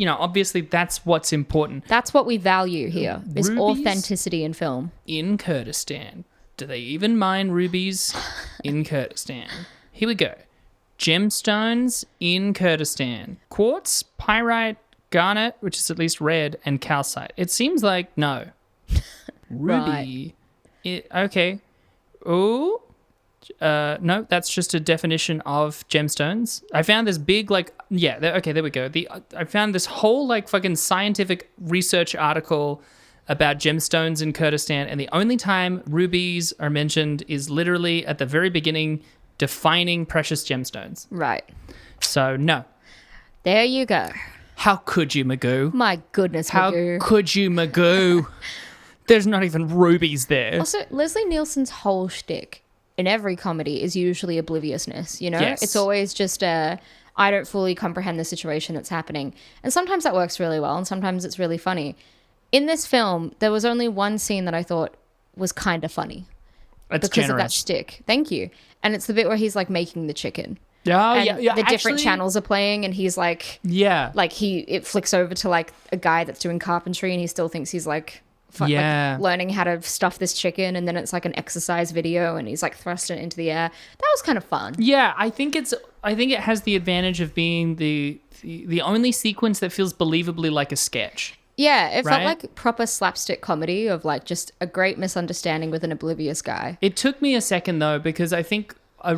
obviously that's what's important. That's what we value here is Rubies authenticity in film. In Kurdistan, do they even mine rubies in Kurdistan? Here we go. Gemstones in Kurdistan: quartz, pyrite, garnet, which is at least red, and calcite. It seems like no. Ruby. Right. Okay. Oh, no, that's just a definition of gemstones. I found this big, there we go. I found this whole, fucking scientific research article about gemstones in Kurdistan, and the only time rubies are mentioned is literally at the very beginning, defining precious gemstones. Right. So, no. There you go. How could you, Magoo? My goodness, Magoo. How could you, Magoo? There's not even rubies there. Also, Leslie Nielsen's whole shtick in every comedy is usually obliviousness, Yes. It's always just I don't fully comprehend the situation that's happening. And sometimes that works really well, and sometimes it's really funny. In this film, there was only one scene that I thought was kind of funny. That's because generous. of that shtick. Thank you. And it's the bit where he's, making the chicken. Yeah, The different channels are playing, and he's it flicks over to, a guy that's doing carpentry, and he still thinks he's, learning how to stuff this chicken, and then it's an exercise video and he's thrusting it into the air. That was kind of fun. Yeah, I think it has the advantage of being the only sequence that feels believably like a sketch. Yeah, it felt like proper slapstick comedy of just a great misunderstanding with an oblivious guy. It took me a second though, because I think a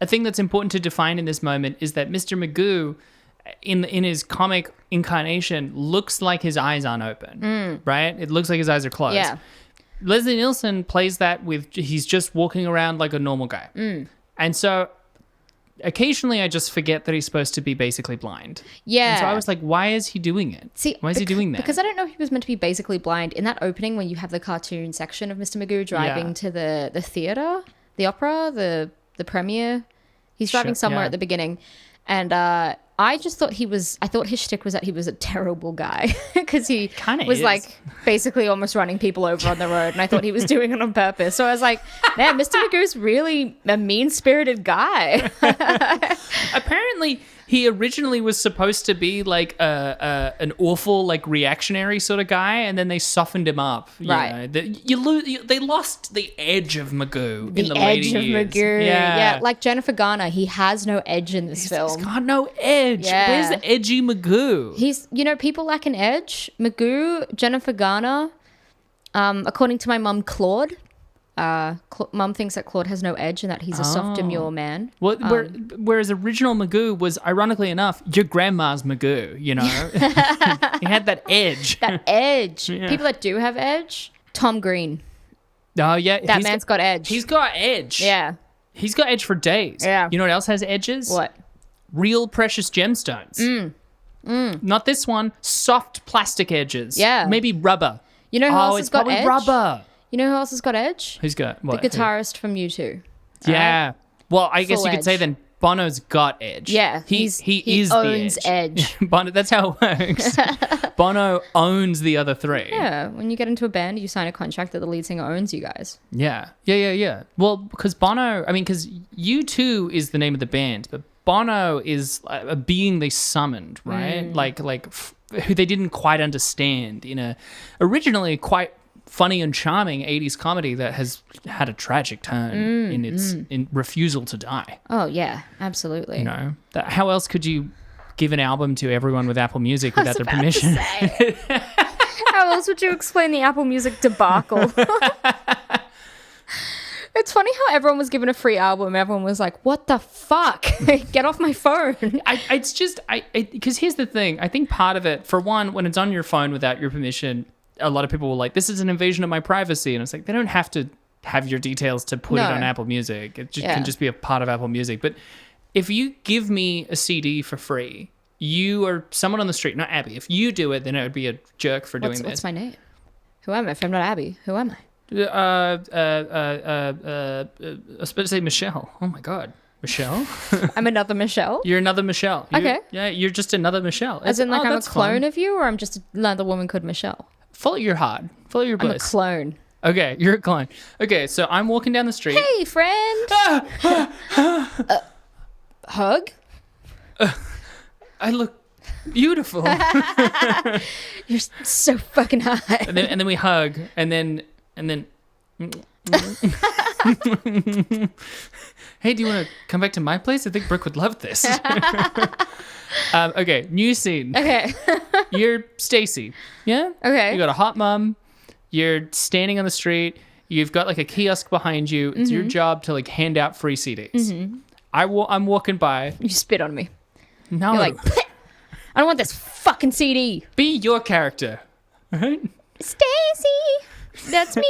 thing that's important to define in this moment is that Mr. Magoo in his comic incarnation looks like his eyes aren't open, right? It looks like his eyes are closed. Yeah. Leslie Nielsen plays that with he's just walking around like a normal guy. And so occasionally I just forget that he's supposed to be basically blind. Yeah. And so I was like, why is he doing it? Why is he doing that? Because I don't know if he was meant to be basically blind. In that opening when you have the cartoon section of Mr. Magoo driving to the theater, the opera, the premiere, he's driving somewhere at the beginning. And I just thought I thought his shtick was that he was a terrible guy because he was basically almost running people over on the road, and I thought he was doing it on purpose. So I was like, man, Mr. Magoo's really a mean-spirited guy. Apparently, he originally was supposed to be an awful reactionary sort of guy, and then they softened him up. Right. They lost the edge of Magoo in the later edge of years. Magoo. Yeah, like Jennifer Garner, he has no edge in this film. He's got no edge. Yeah. Where's the edgy Magoo? He's, people lack an edge. Magoo, Jennifer Garner, According to my mum, Claude. Mum thinks that Claude has no edge and that he's a soft, demure man. Well, whereas original Magoo was, ironically enough, your grandma's Magoo, you know? He had that edge. That edge. Yeah. People that do have edge, Tom Green. Oh, yeah. That man's got edge. He's got edge. Yeah. He's got edge for days. Yeah. You know what else has edges? What? Real precious gemstones. Not this one. Soft plastic edges. Yeah. Maybe rubber. You know who else has got edge? Rubber. You know who else has got edge? Who's got what? The guitarist from U2. Yeah. Right? Well, I guess you could edge. say then Bono's got edge. Yeah. He is owns the edge. Bono, that's how it works. Bono owns the other three. Yeah. When you get into a band, you sign a contract that the lead singer owns you guys. Yeah. Yeah. Well, because because U2 is the name of the band, but Bono is a being they summoned, right? Who they didn't quite understand in a originally quite funny and charming 80s comedy that has had a tragic turn in its refusal to die. Oh, yeah, absolutely. You know, how else could you give an album to everyone with Apple Music without their permission? How else would you explain the Apple Music debacle? It's funny how everyone was given a free album. Everyone was like, what the fuck? Get off my phone. Because here's the thing. I think part of it, for one, when it's on your phone without your permission, a lot of people were like, this is an invasion of my privacy. And it's like, they don't have to have your details to put it on Apple Music. It can just be a part of Apple Music. But if you give me a CD for free, you or someone on the street, not Abby, if you do it, then it would be a jerk for doing this. What's my name? Who am I? If I'm not Abby, who am I? I was supposed to say Michelle. Oh my God. Michelle? I'm another Michelle? You're another Michelle. Okay. Yeah, you're just another Michelle. As in, I'm a clone of you, or I'm just another woman called Michelle? Follow your heart. Follow your bliss. I'm a clone. Okay, you're a clone. Okay, so I'm walking down the street. Hey, friend. Hug? I look beautiful. You're so fucking hot. And then we hug, and then hey, do you want to come back to my place? I think Brooke would love this. Okay, new scene. Okay. You're Stacy. Yeah? Okay. You got a hot mom. You're standing on the street. You've got like a kiosk behind you. It's your job to like hand out free CDs. Mm-hmm. I'm walking by. You spit on me. No. You're like, I don't want this fucking CD. Be your character. All right? Stacy. That's me.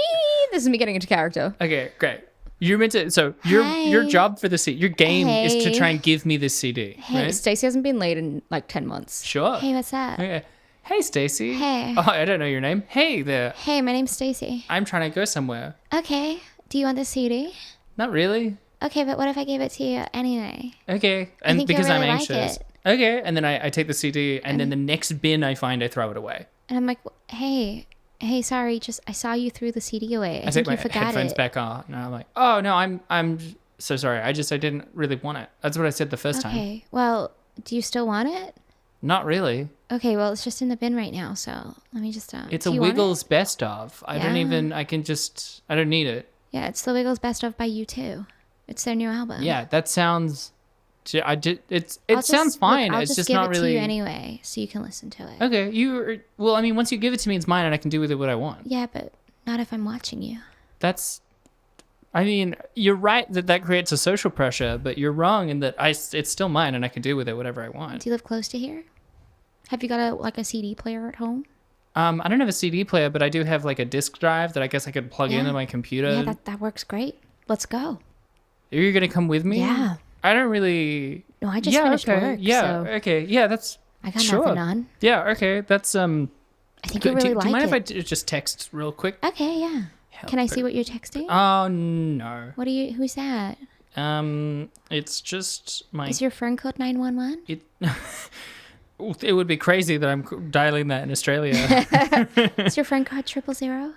This is me getting into character. Okay, great. You're meant to. So your job for the CD, your game is to try and give me this CD. Hey, right? Stacy hasn't been late in like 10 months. Sure. Hey, what's up? Okay. Hey, Stacy. Hey. Oh, I don't know your name. Hey there. Hey, my name's Stacy. I'm trying to go somewhere. Okay. Do you want the CD? Not really. Okay, but what if I gave it to you anyway? Okay. And think because you'll I'm really anxious. like Okay. And then I take the CD, and then the next bin I find, I throw it away. And I'm like, hey, sorry, I saw you threw the CD away. I take think my you forgot headphones it. back on, and I'm like, oh no, I'm so sorry. I didn't really want it. That's what I said the first time. Okay. Well, do you still want it? Not really. Okay, well, it's just in the bin right now, so let me just... It's a Wiggles best of. I don't need it. Yeah, it's the Wiggles best of by U2. It's their new album. Yeah, that sounds... It sounds fine. It's just not really... I'll just give it to you anyway, so you can listen to it. Okay, well, I mean, once you give it to me, it's mine, and I can do with it what I want. Yeah, but not if I'm watching you. I mean, you're right that creates a social pressure, but you're wrong in that it's still mine, and I can do with it whatever I want. Do you live close to here? Have you got a CD player at home? I don't have a CD player, but I do have like a disc drive that I guess I could plug into my computer. Yeah, that works great. Let's go. Are you gonna come with me? Yeah. I don't really. No, I just finished work. Yeah. So Okay. Yeah. That's. I got sure. nothing on. Yeah. Okay. That's I think you really do like you mind it. if I just text real quick? Okay. Yeah. Can I see what you're texting? Oh no. Who's that? It's just my. Is your friend code 911? It would be crazy that I'm dialing that in Australia. Is your friend code 000?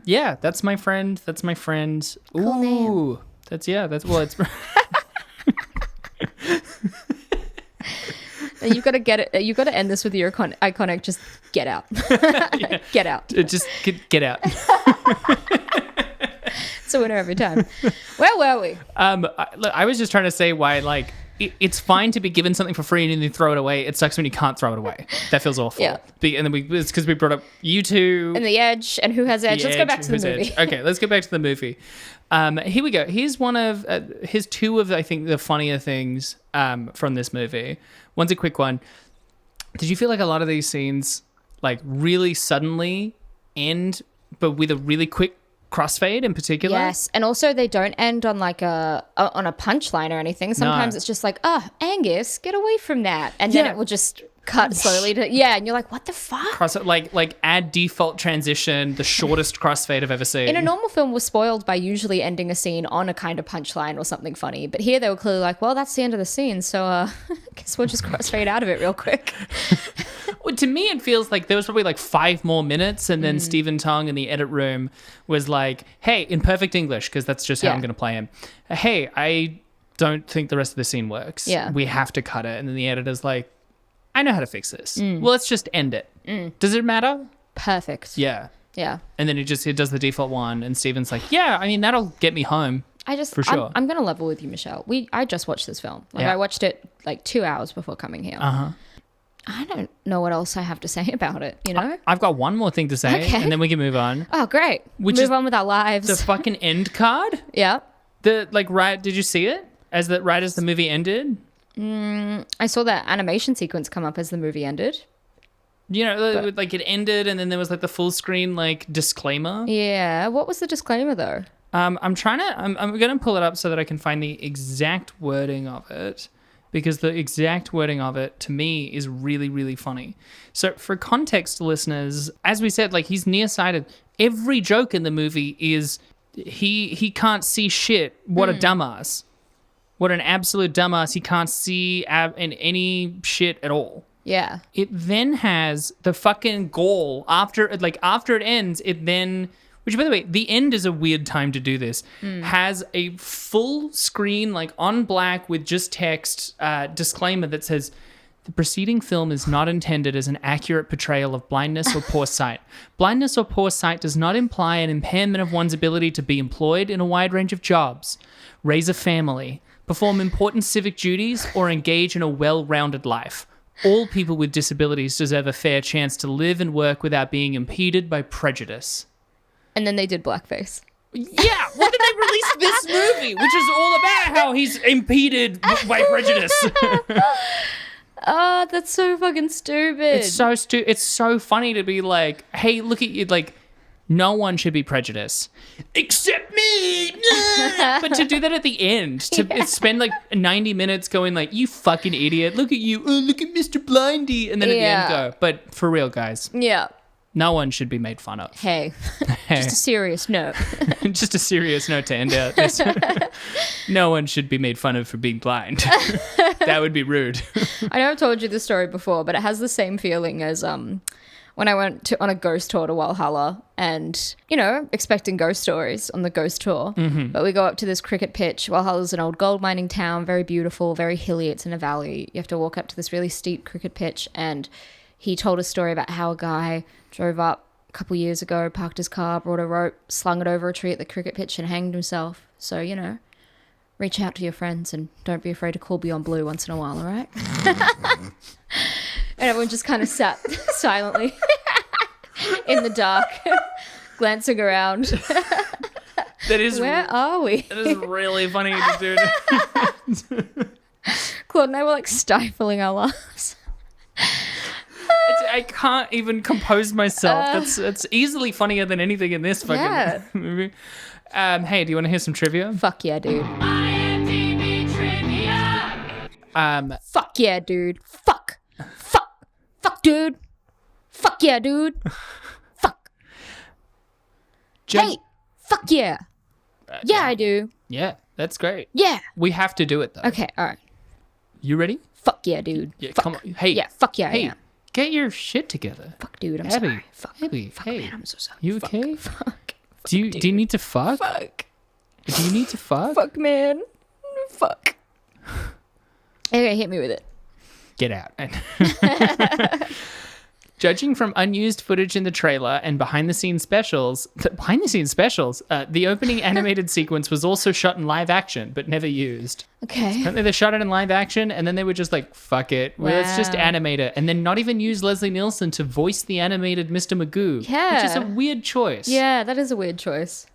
Yeah, that's my friend. Cool name. It's. You've got to get it. You've got to end this with your iconic. Just get out. Yeah. Get out. Just get out. It's a winner every time. Where were we? I was just trying to say why, like, it's fine to be given something for free and then you throw it away. It sucks when you can't throw it away. That feels awful. Yeah. And then it's because we brought up you two. And The Edge, and who has Edge. Let's go back to the movie. Okay, let's go back to the movie. Here we go. Here's two of, I think, the funnier things from this movie. One's a quick one. Did you feel like a lot of these scenes like really suddenly end, but with a really quick crossfade in particular? Yes, and also they don't end on like on a punchline or anything. Sometimes it's just like, oh, Angus, get away from that, and then it will just cut slowly to and you're like, what the fuck? Like add default transition, the shortest crossfade I've ever seen. In a normal film, we're spoiled by usually ending a scene on a kind of punchline or something funny, but here they were clearly like, well, that's the end of the scene, so I guess we'll just crossfade out of it real quick. Well, to me, it feels like there was probably like 5 more minutes, and then Stephen Tong in the edit room was like, hey, in perfect English, because that's just how I'm going to play him. Hey, I don't think the rest of the scene works. Yeah. We have to cut it. And then the editor's like, I know how to fix this. Well, let's just end it. Does it matter? Perfect. Yeah. Yeah. And then he does the default one, and Stephen's like, yeah, I mean, that'll get me home. For sure. I'm going to level with you, Michelle. I just watched this film. I watched it like 2 hours before coming here. I don't know what else I have to say about it, you know? I've got one more thing to say, and then we can move on. Oh, great. Move on with our lives. The fucking end card? Yeah. Did you see it? Right as the movie ended? I saw that animation sequence come up as the movie ended. You know, like it ended, and then there was like the full screen like disclaimer. Yeah. What was the disclaimer though? I'm gonna pull it up so that I can find the exact wording of it, because the exact wording of it to me is really, really funny. So for context, listeners, as we said, like he's nearsighted. Every joke in the movie is he can't see shit. What a dumbass. What an absolute dumbass. He can't see in any shit at all. Yeah. It then has the fucking goal after it ends, it then, which by the way, the end is a weird time to do this, has a full screen, like on black with just text, disclaimer that says, the preceding film is not intended as an accurate portrayal of blindness or poor sight. Blindness or poor sight does not imply an impairment of one's ability to be employed in a wide range of jobs, raise a family, perform important civic duties, or engage in a well-rounded life. All people with disabilities deserve a fair chance to live and work without being impeded by prejudice. And then they did blackface. Yeah, when did they release this movie? Which is all about how he's impeded by prejudice. Oh, that's so fucking stupid. It's so funny to be like, hey, look at you, like, no one should be prejudiced. Except me! But to do that at the end, spend like 90 minutes going like, you fucking idiot, look at you, oh, look at Mr. Blindy, and then at the end go, but for real, guys. Yeah. No one should be made fun of. Hey, just a serious note. Just a serious note to end out this. No one should be made fun of for being blind. That would be rude. I know I've told you this story before, but it has the same feeling as when I went on a ghost tour to Walhalla and, you know, expecting ghost stories on the ghost tour. Mm-hmm. But we go up to this cricket pitch. Walhalla's an old gold mining town, very beautiful, very hilly. It's in a valley. You have to walk up to this really steep cricket pitch, and he told a story about how a guy drove up a couple years ago, parked his car, brought a rope, slung it over a tree at the cricket pitch and hanged himself. So, you know, reach out to your friends and don't be afraid to call beyond blue once in a while, all right? And everyone just kind of sat silently in the dark, glancing around. Where are we? That is really funny to do. Claude and I were like stifling our laughs. I can't even compose myself. It's easily funnier than anything in this fucking movie. Hey, do you want to hear some trivia? Fuck yeah, dude. IMDb trivia. Fuck yeah, dude. Fuck, dude. Fuck yeah, dude. Fuck. Hey, fuck yeah. Yeah, I do. Yeah, that's great. Yeah. We have to do it though. Okay, all right. You ready? Fuck yeah, dude. Yeah, fuck. come on. Hey. Yeah, fuck yeah, Hey, I am. get your shit together. Fuck, dude, I'm Abby, sorry. Fuck. Abby, Fuck, hey. man, I'm so sorry. You fuck, okay? Fuck. Do you need to fuck? Fuck. Do you need to fuck? Fuck, man. Fuck. Okay, hit me with it. Get out. Judging from unused footage in the trailer and behind-the-scenes specials, the opening animated sequence was also shot in live action, but never used. Okay. Apparently they shot it in live action, and then they were just like, fuck it, let's just Wow. animate it. And then not even use Leslie Nielsen to voice the animated Mr. Magoo. Yeah. Which is a weird choice. Yeah, that is a weird choice.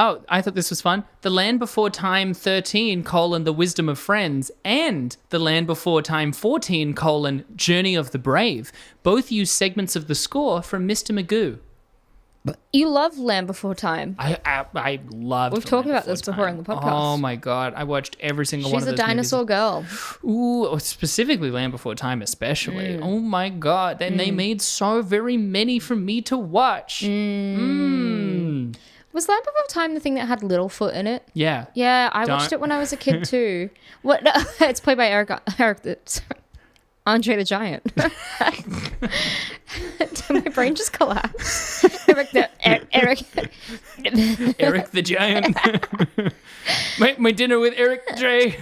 Oh, I thought this was fun. The Land Before Time 13, The Wisdom of Friends, and The Land Before Time 14, Journey of the Brave, both use segments of the score from Mr. Magoo. You love Land Before Time. I love. We've talked about this before in the podcast. Oh my god, I watched every single one She's of a those dinosaur girl. movies. Ooh, specifically Land Before Time, especially. Oh my god, and they made so very many for me to watch. Was Land Before Time the thing that had Littlefoot in it? Yeah. Yeah, I watched it when I was a kid too. What? No, it's played by Andre the Giant. My brain just collapsed. Eric. Eric the Giant. my dinner with Eric J.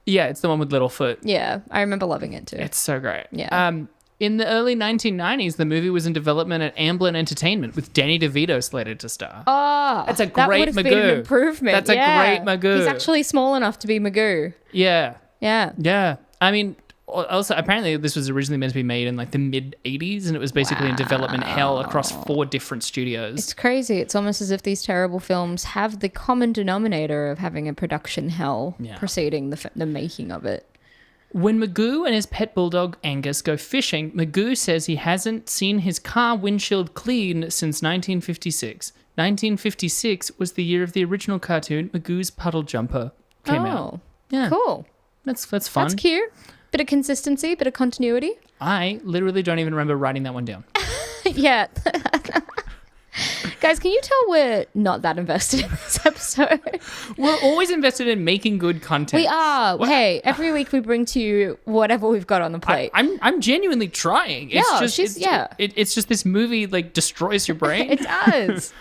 Yeah, it's the one with Littlefoot. Yeah, I remember loving it too. It's so great. Yeah. In the early 1990s, the movie was in development at Amblin Entertainment with Danny DeVito slated to star. Oh, That's a that great would have been Magoo. an improvement. That's a great Magoo. He's actually small enough to be Magoo. Yeah. Yeah. Yeah. I mean, also, apparently this was originally meant to be made in like the mid 80s, and it was basically in development hell across 4 different studios. It's crazy. It's almost as if these terrible films have the common denominator of having a production hell preceding the making of it. When Magoo and his pet bulldog Angus go fishing, Magoo says he hasn't seen his car windshield clean since 1956. 1956 was the year of the original cartoon Magoo's Puddle Jumper came out. Yeah. Cool. That's fun. That's cute. Bit of consistency, bit of continuity. I literally don't even remember writing that one down. Yeah. Guys, can you tell we're not that invested in this episode? We're always invested in making good content. We are. Hey, every week we bring to you whatever we've got on the plate. I'm genuinely trying. It's Yeah, just it's just this movie like destroys your brain. It does.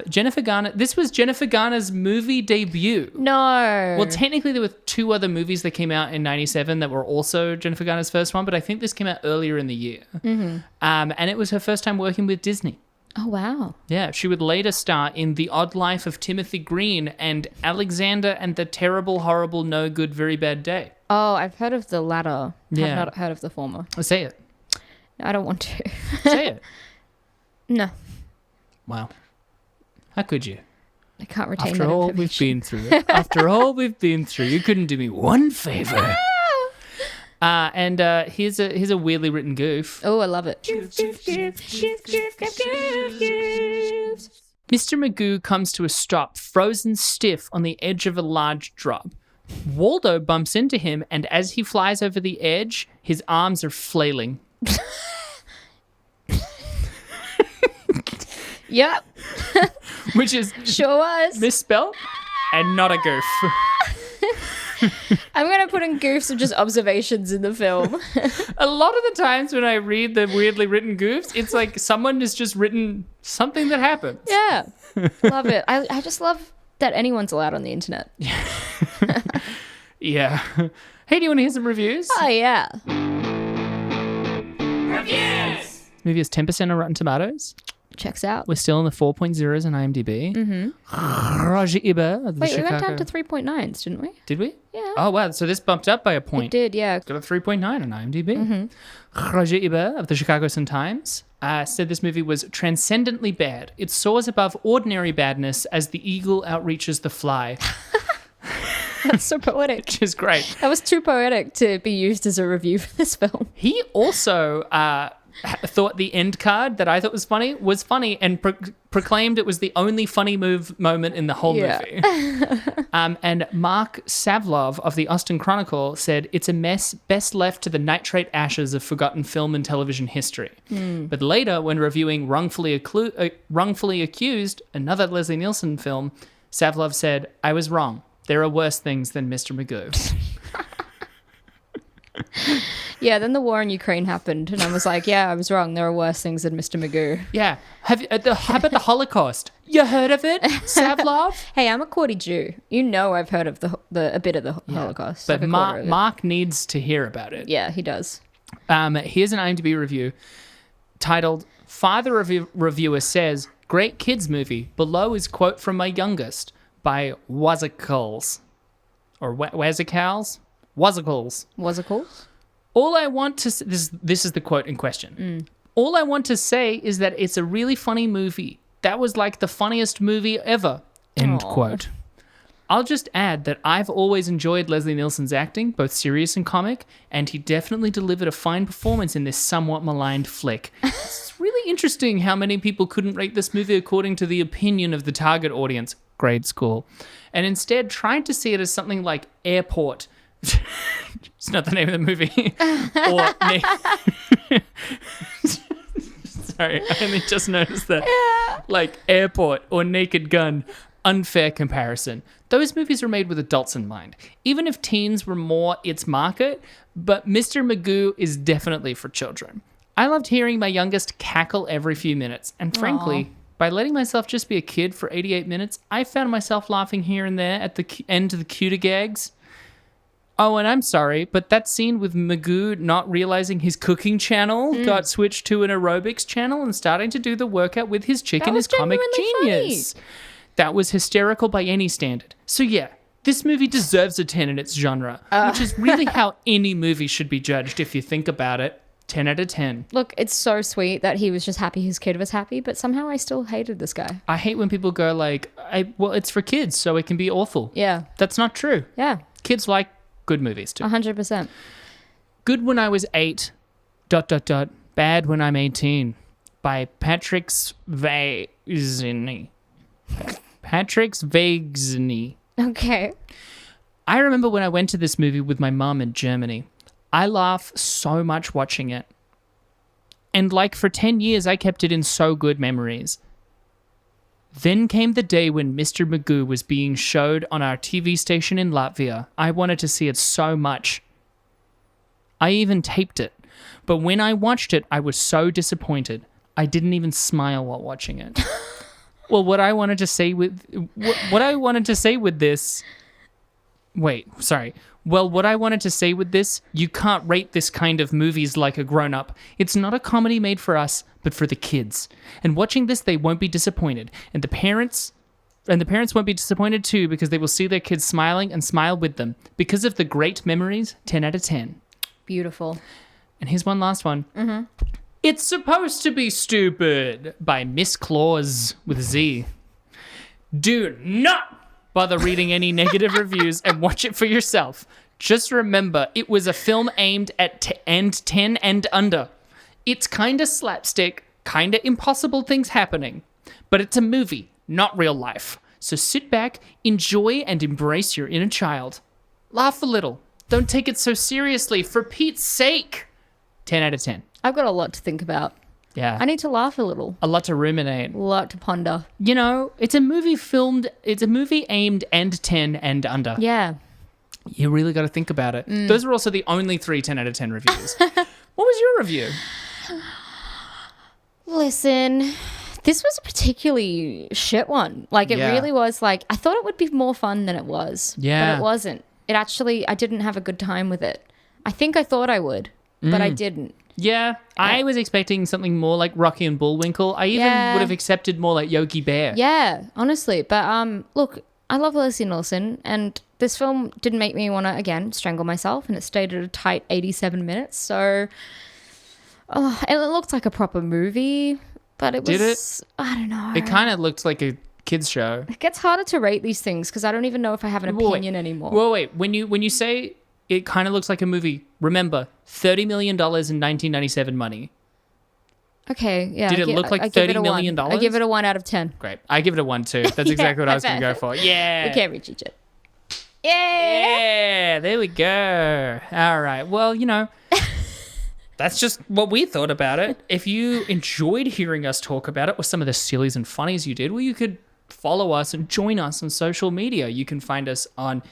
Jennifer Garner. This was Jennifer Garner's movie debut. No. Well, technically there were 2 other movies that came out in '97 that were also Jennifer Garner's first one, but I think this came out earlier in the year. Mm-hmm. And it was her first time working with Disney. Oh, wow. Yeah, she would later star in The Odd Life of Timothy Green and Alexander and the Terrible, Horrible, No Good, Very Bad Day. Oh, I've heard of the latter. Yeah. I've not heard of the former. Say it. I don't want to. Say it. No. Wow. How could you? I can't retain After that all we've information. been through. After all we've been through, you couldn't do me one favor. And here's a weirdly written goof. Oh, I love it. Mr. Magoo comes to a stop, frozen stiff on the edge of a large drop. Waldo bumps into him, and as he flies over the edge, his arms are flailing. Yep. Which is Sure was. misspelled and not a goof. I'm going to put in goofs of just observations in the film. A lot of the times when I read the weirdly written goofs, it's like someone has just written something that happened. Yeah. Love it. I just love that anyone's allowed on the internet. Yeah. Hey, do you want to hear some reviews? Oh, yeah. Reviews! Movie has 10% on Rotten Tomatoes. Checks out. We're still in the 4.0s on IMDb. Mm-hmm. Roger Ebert of the Wait, we Chicago... went down to 3.9s, didn't we? Did we? Yeah. Oh, wow. So this bumped up by a point. It did, yeah. Got a 3.9 on IMDb. Roger Ebert of the Chicago Sun-Times said this movie was transcendently bad. It soars above ordinary badness as the eagle outreaches the fly. That's so poetic. Which is great. That was too poetic to be used as a review for this film. He also thought the end card that I thought was funny and proclaimed it was the only funny moment in the whole movie. And Mark Savlov of the Austin Chronicle said, "It's a mess best left to the nitrate ashes of forgotten film and television history." But later, when reviewing Wrongfully Accused, another Leslie Nielsen film, Savlov said, "I was wrong. There are worse things than Mr. Magoo." Yeah, then the war in Ukraine happened, and I was like, yeah, I was wrong. There are worse things than Mr. Magoo. Yeah. How about the Holocaust? You heard of it, Savlov? Hey, I'm a Kurdi Jew. You know I've heard of a bit of the Holocaust. But like a quarter of it. Mark needs to hear about it. Yeah, he does. Here's an IMDb review titled, Father Reviewer Says, Great Kids Movie. Below is quote from my youngest by Wazzicals. Or Wazzicals? Wazzicals. Was it cool? All I want to say, this is the quote in question. All I want to say is that it's a really funny movie. That was like the funniest movie ever. End quote. I'll just add that I've always enjoyed Leslie Nielsen's acting, both serious and comic, and he definitely delivered a fine performance in this somewhat maligned flick. It's really interesting how many people couldn't rate this movie according to the opinion of the target audience, grade school, and instead tried to see it as something like Airport. It's not the name of the movie. Or Sorry, I only just noticed that. Yeah. Like Airport or Naked Gun. Unfair comparison. Those movies were made with adults in mind. Even if teens were more its market, but Mr. Magoo is definitely for children. I loved hearing my youngest cackle every few minutes, and frankly, by letting myself just be a kid for 88 minutes, I found myself laughing here and there at the end of the cuter gags. Oh, and I'm sorry, but that scene with Magoo not realizing his cooking channel got switched to an aerobics channel and starting to do the workout with his chicken is comic genius. Funny. That was hysterical by any standard. So yeah, this movie deserves a 10 in its genre, which is really how any movie should be judged if you think about it. 10 out of 10. Look, it's so sweet that he was just happy his kid was happy, but somehow I still hated this guy. I hate when people go like, well, it's for kids, so it can be awful. Yeah. That's not true. Yeah. Kids like good movies too. 100%. Good when I was 8, ... Bad when I'm 18 by Patrick's Vaizini. Patrick's Vaizini. Okay. I remember when I went to this movie with my mum in Germany. I laugh so much watching it. And like for 10 years, I kept it in so good memories. Then came the day when Mr. Magoo was being showed on our TV station in Latvia. I wanted to see it so much. I even taped it. But when I watched it, I was so disappointed. I didn't even smile while watching it. Well, what I wanted to say with this... Wait, sorry. Well, what I wanted to say with this, you can't rate this kind of movies like a grown-up. It's not a comedy made for us, but for the kids. And watching this, they won't be disappointed. And the parents won't be disappointed too, because they will see their kids smiling and smile with them. Because of the great memories, 10 out of 10. Beautiful. And here's one last one. Mm-hmm. It's Supposed to Be Stupid by Miss Claus with a Z. Do not bother reading any negative reviews and watch it for yourself. Just remember, it was a film aimed at 10 and under. It's kind of slapstick, kind of impossible things happening. But it's a movie, not real life. So sit back, enjoy, and embrace your inner child. Laugh a little. Don't take it so seriously, for Pete's sake. 10 out of 10. I've got a lot to think about. Yeah. I need to laugh a little. A lot to ruminate. A lot to ponder. You know, it's a movie aimed and 10 and under. Yeah. You really got to think about it. Those are also the only 3 10 out of 10 reviews. What was your review? Listen, this was a particularly shit one. Like, it really was like, I thought it would be more fun than it was. Yeah. But it wasn't. I didn't have a good time with it. I think I thought I would, but I didn't. Yeah, I was expecting something more like Rocky and Bullwinkle. I even would have accepted more like Yogi Bear. Yeah, honestly. But look, I love Leslie Nielsen, and this film didn't make me want to, again, strangle myself, and it stayed at a tight 87 minutes. So, and it looked like a proper movie, but it was... Did it? I don't know. It kind of looked like a kid's show. It gets harder to rate these things because I don't even know if I have an opinion anymore. Well, wait. When you say it kind of looks like a movie, remember, $30 million in 1997 money. Okay, yeah. Did it look like $30 million? I give it a 1 out of 10. Great. I give it a 1 too. That's exactly what I was going to go for. Yeah. Okay, Richie Jet. Yeah. There we go. All right. Well, you know, that's just what we thought about it. If you enjoyed hearing us talk about it, or some of the sillies and funnies you did, well, you could follow us and join us on social media. You can find us on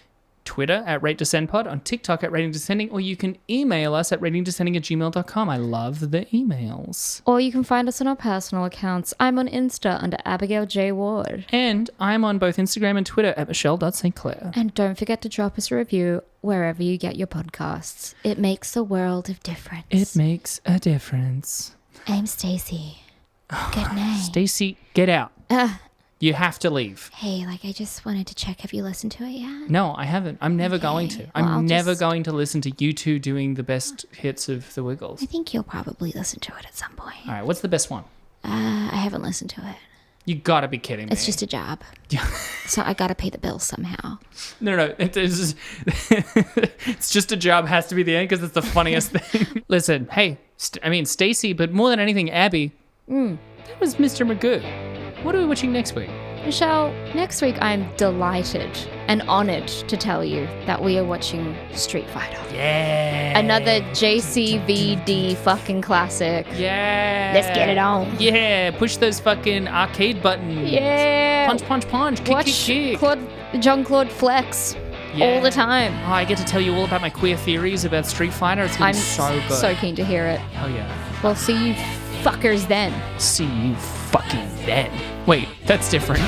Twitter at RateDescendPod, on TikTok at RatingDescending, or you can email us at ratingdescending@gmail.com. I love the emails. Or you can find us on our personal accounts. I'm on Insta under Abigail J. Ward. And I'm on both Instagram and Twitter at Michelle.St. And don't forget to drop us a review wherever you get your podcasts. It makes a world of difference. It makes a difference. I'm Stacey. Good night. Stacey, get out. You have to leave. Hey, I just wanted to check. Have you listened to it yet? No, I haven't. I'm never going to. I'm never going to listen to you two doing the best hits of the Wiggles. I think you'll probably listen to it at some point. All right, what's the best one? I haven't listened to it. You gotta be kidding me. It's just a job. So I gotta pay the bills somehow. No. It's just a job has to be the end because it's the funniest thing. Listen, hey, Stacey, but more than anything, Abby. That was Mr. Magoo. What are we watching next week? Michelle, next week I'm delighted and honored to tell you that we are watching Street Fighter. Yeah. Another JCVD fucking classic. Yeah. Let's get it on. Yeah. Push those fucking arcade buttons. Yeah. Punch. Kick, Watch kick. Jean-Claude flex all the time. Oh, I get to tell you all about my queer theories about Street Fighter. It's going to be so good. So keen to hear it. Hell yeah. We'll see you fuckers then. See you fucking then. Wait, that's different.